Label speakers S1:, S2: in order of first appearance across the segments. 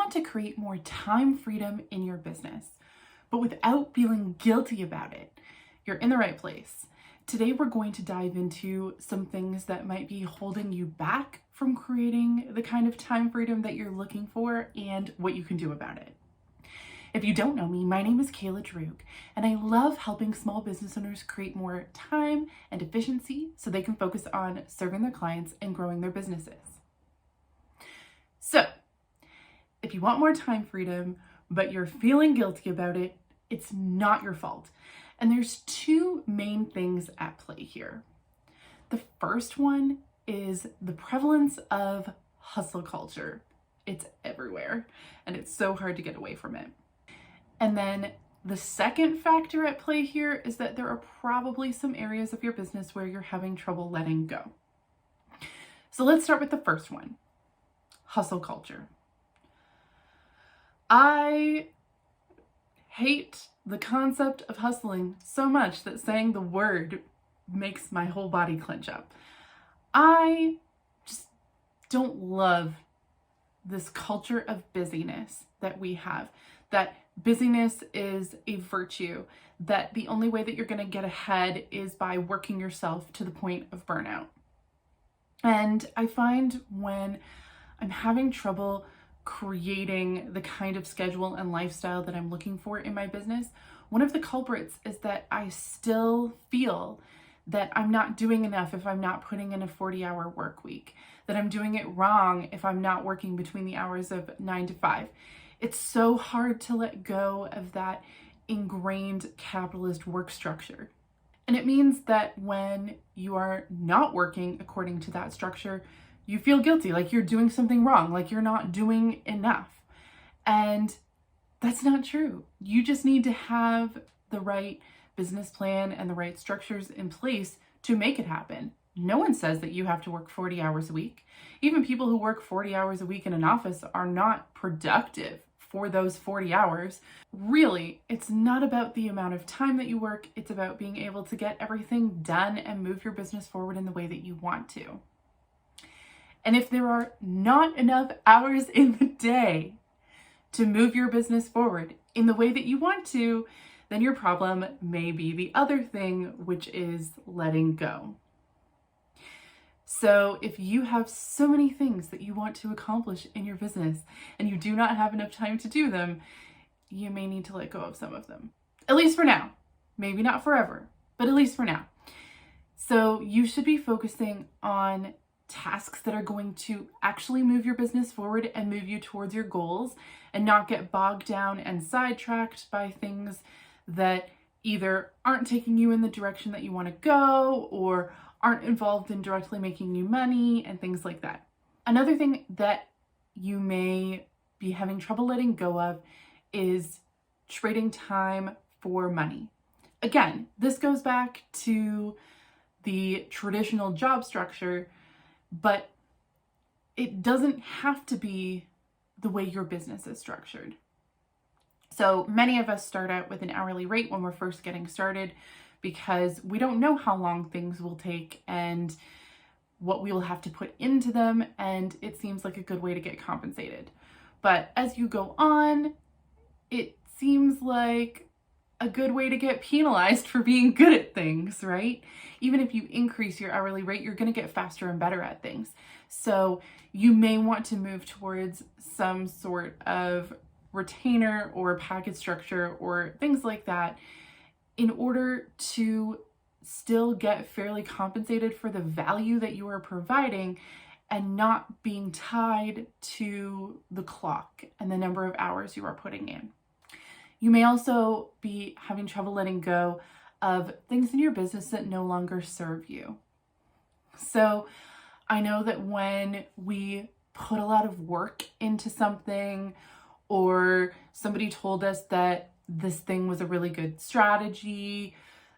S1: want to create more time freedom in your business, but without feeling guilty about it, you're in the right place. Today, we're going to dive into some things that might be holding you back from creating the kind of time freedom that you're looking for and what you can do about it. If you don't know me, my name is Kayla Droog, and I love helping small business owners create more time and efficiency so they can focus on serving their clients and growing their businesses. So, if you want more time freedom, but you're feeling guilty about it, it's not your fault. And there's two main things at play here. The first one is the prevalence of hustle culture. It's everywhere, and it's so hard to get away from it. And then the second factor at play here is that there are probably some areas of your business where you're having trouble letting go. So let's start with the first one, hustle culture. I hate the concept of hustling so much that saying the word makes my whole body clench up. I just don't love this culture of busyness that we have, that busyness is a virtue, that the only way that you're going to get ahead is by working yourself to the point of burnout. And I find when I'm having trouble creating the kind of schedule and lifestyle that I'm looking for in my business, one of the culprits is that I still feel that I'm not doing enough if I'm not putting in a 40-hour work week, that I'm doing it wrong if I'm not working between the hours of 9 to 5. It's so hard to let go of that ingrained capitalist work structure. And it means that when you are not working according to that structure, you feel guilty, like you're doing something wrong, like you're not doing enough. And that's not true. You just need to have the right business plan and the right structures in place to make it happen. No one says that you have to work 40 hours a week. Even people who work 40 hours a week in an office are not productive for those 40 hours. Really, it's not about the amount of time that you work. It's about being able to get everything done and move your business forward in the way that you want to. And if there are not enough hours in the day to move your business forward in the way that you want to, then your problem may be the other thing, which is letting go. So if you have so many things that you want to accomplish in your business and you do not have enough time to do them, you may need to let go of some of them. At least for now. Maybe not forever, but at least for now. So you should be focusing on tasks that are going to actually move your business forward and move you towards your goals, and not get bogged down and sidetracked by things that either aren't taking you in the direction that you want to go or aren't involved in directly making you money and things like that. Another thing that you may be having trouble letting go of is trading time for money. Again, this goes back to the traditional job structure, but it doesn't have to be the way your business is structured. So many of us start out with an hourly rate when we're first getting started because we don't know how long things will take and what we will have to put into them, and it seems like a good way to get compensated. But as you go on, it seems like a good way to get penalized for being good at things, right? Even if you increase your hourly rate, you're going to get faster and better at things. So you may want to move towards some sort of retainer or package structure or things like that in order to still get fairly compensated for the value that you are providing and not being tied to the clock and the number of hours you are putting in. You may also be having trouble letting go of things in your business that no longer serve you. So I know that when we put a lot of work into something, or somebody told us that this thing was a really good strategy,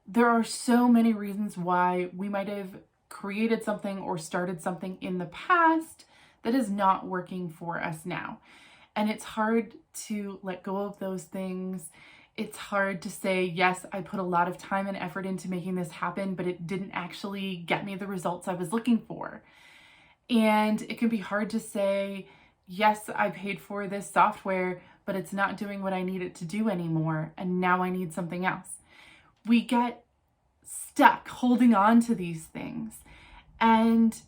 S1: there are so many reasons why we might have created something or started something in the past that is not working for us now. And it's hard to let go of those things. It's hard to say, yes, I put a lot of time and effort into making this happen, but it didn't actually get me the results I was looking for. And it can be hard to say, yes, I paid for this software, but it's not doing what I need it to do anymore, and now I need something else. We get stuck holding on to these things. And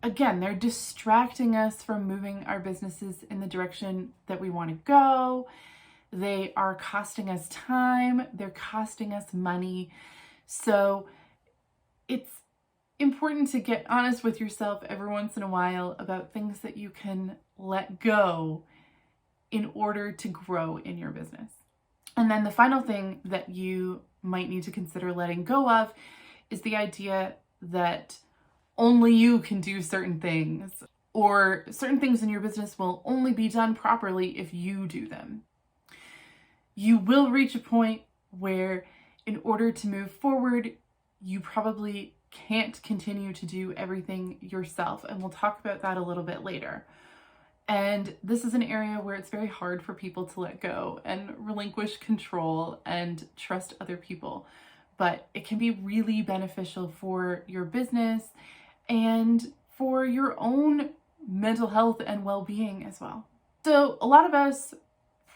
S1: again, they're distracting us from moving our businesses in the direction that we want to go. They are costing us time, they're costing us money. So it's important to get honest with yourself every once in a while about things that you can let go in order to grow in your business. And then the final thing that you might need to consider letting go of is the idea that only you can do certain things, or certain things in your business will only be done properly if you do them. You will reach a point where, in order to move forward, you probably can't continue to do everything yourself. And we'll talk about that a little bit later. And this is an area where it's very hard for people to let go and relinquish control and trust other people. But it can be really beneficial for your business and for your own mental health and well-being as well. So a lot of us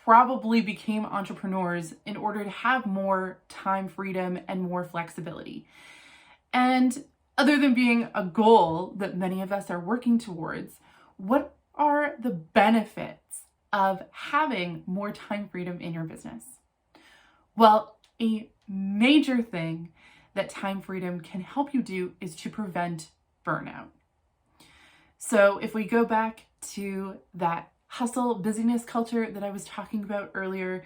S1: probably became entrepreneurs in order to have more time freedom and more flexibility. And other than being a goal that many of us are working towards, what are the benefits of having more time freedom in your business? Well, a major thing that time freedom can help you do is to prevent burnout. So if we go back to that hustle busyness culture that I was talking about earlier,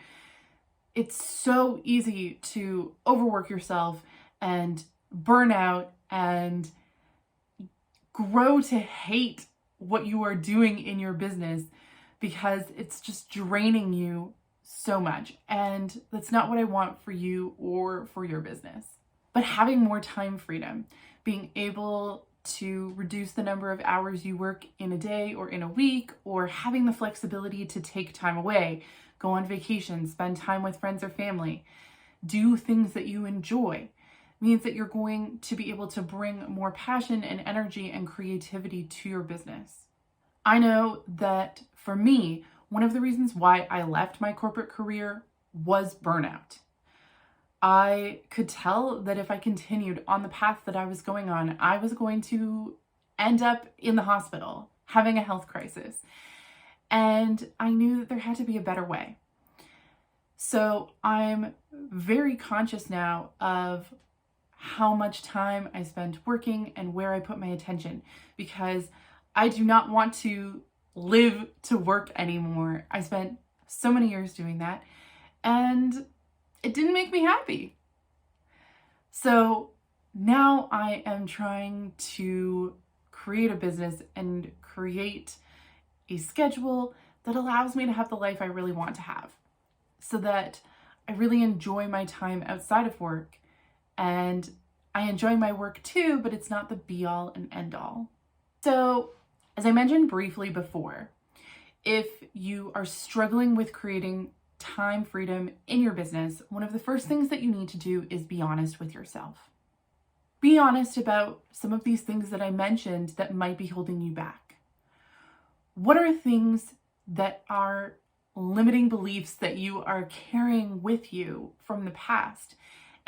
S1: it's so easy to overwork yourself and burn out and grow to hate what you are doing in your business because it's just draining you so much. And that's not what I want for you or for your business. But having more time freedom, being able to reduce the number of hours you work in a day or in a week, or having the flexibility to take time away, go on vacation, spend time with friends or family, do things that you enjoy, means that you're going to be able to bring more passion and energy and creativity to your business. I know that for me, one of the reasons why I left my corporate career was burnout. I could tell that if I continued on the path that I was going on, I was going to end up in the hospital having a health crisis. And I knew that there had to be a better way. So I'm very conscious now of how much time I spend working and where I put my attention, because I do not want to live to work anymore. I spent so many years doing that, and it didn't make me happy. So now I am trying to create a business and create a schedule that allows me to have the life I really want to have, so that I really enjoy my time outside of work. And I enjoy my work too, but it's not the be all and end all. So, as I mentioned briefly before, if you are struggling with creating time freedom in your business, one of the first things that you need to do is be honest with yourself. Be honest about some of these things that I mentioned that might be holding you back. What are things that are limiting beliefs that you are carrying with you from the past?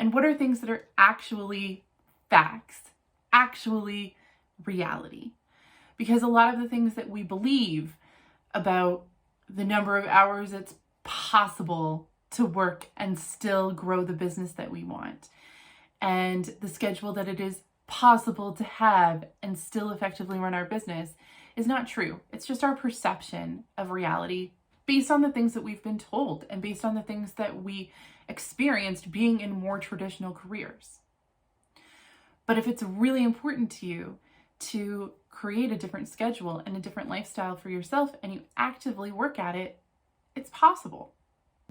S1: And what are things that are actually facts, actually reality? Because a lot of the things that we believe about the number of hours it's possible to work and still grow the business that we want, and the schedule that it is possible to have and still effectively run our business, is not true. It's just our perception of reality based on the things that we've been told and based on the things that we experienced being in more traditional careers. But if it's really important to you to create a different schedule and a different lifestyle for yourself, and you actively work at it, it's possible.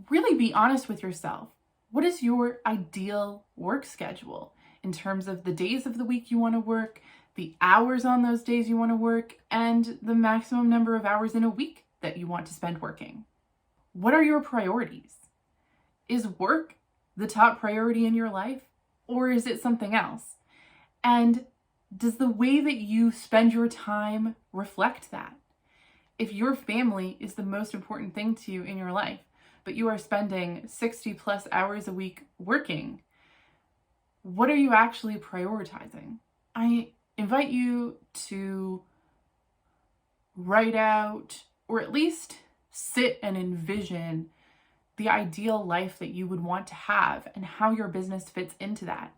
S1: Really be honest with yourself. What is your ideal work schedule in terms of the days of the week you want to work, the hours on those days you want to work, and the maximum number of hours in a week that you want to spend working? What are your priorities? Is work the top priority in your life, or is it something else? And does the way that you spend your time reflect that? if your family is the most important thing to you in your life, but you are spending 60 plus hours a week working, what are you actually prioritizing? I invite you to write out, or at least sit and envision the ideal life that you would want to have and how your business fits into that.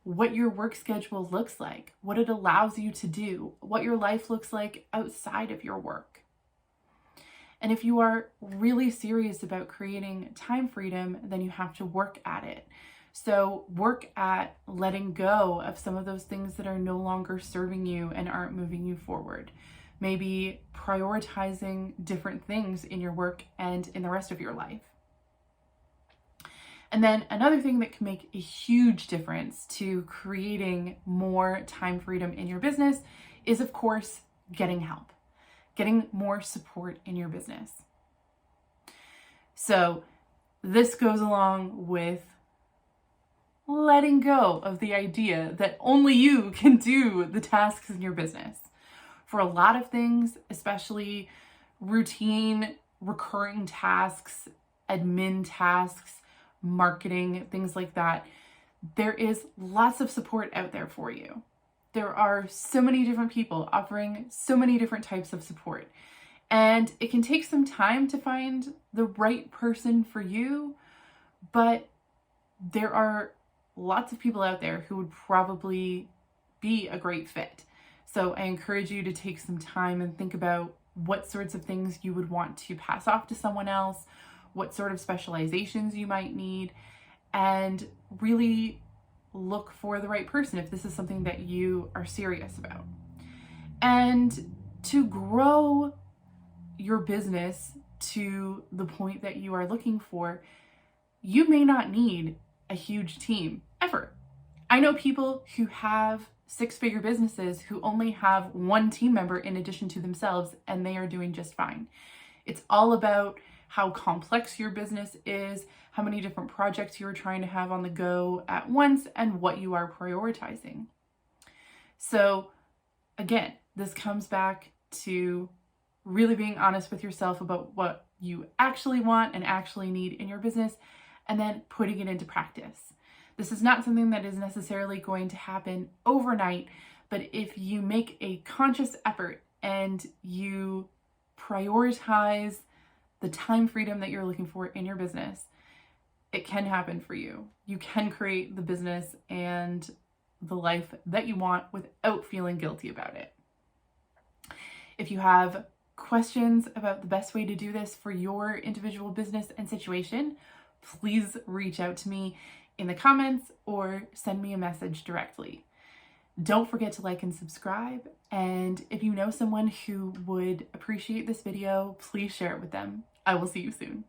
S1: What your work schedule looks like, what it allows you to do, what your life looks like outside of your work. And if you are really serious about creating time freedom, then you have to work at it. So work at letting go of some of those things that are no longer serving you and aren't moving you forward. Maybe prioritizing different things in your work and in the rest of your life. And then another thing that can make a huge difference to creating more time freedom in your business is, of course, getting help, getting more support in your business. So this goes along with letting go of the idea that only you can do the tasks in your business. For a lot of things, especially routine, recurring tasks, admin tasks, marketing, things like that, there is lots of support out there for you. There are so many different people offering so many different types of support. And it can take some time to find the right person for you, but there are lots of people out there who would probably be a great fit. So I encourage you to take some time and think about what sorts of things you would want to pass off to someone else, what sort of specializations you might need, and really look for the right person if this is something that you are serious about. And to grow your business to the point that you are looking for, you may not need a huge team ever. I know people who have six-figure businesses who only have one team member in addition to themselves, and they are doing just fine. It's all about how complex your business is, how many different projects you're trying to have on the go at once, and what you are prioritizing. So again, this comes back to really being honest with yourself about what you actually want and actually need in your business, and then putting it into practice. This is not something that is necessarily going to happen overnight, but if you make a conscious effort and you prioritize the time freedom that you're looking for in your business, it can happen for you. You can create the business and the life that you want without feeling guilty about it. If you have questions about the best way to do this for your individual business and situation, please reach out to me in the comments or send me a message directly. Don't forget to like and subscribe. And if you know someone who would appreciate this video, please share it with them. I will see you soon.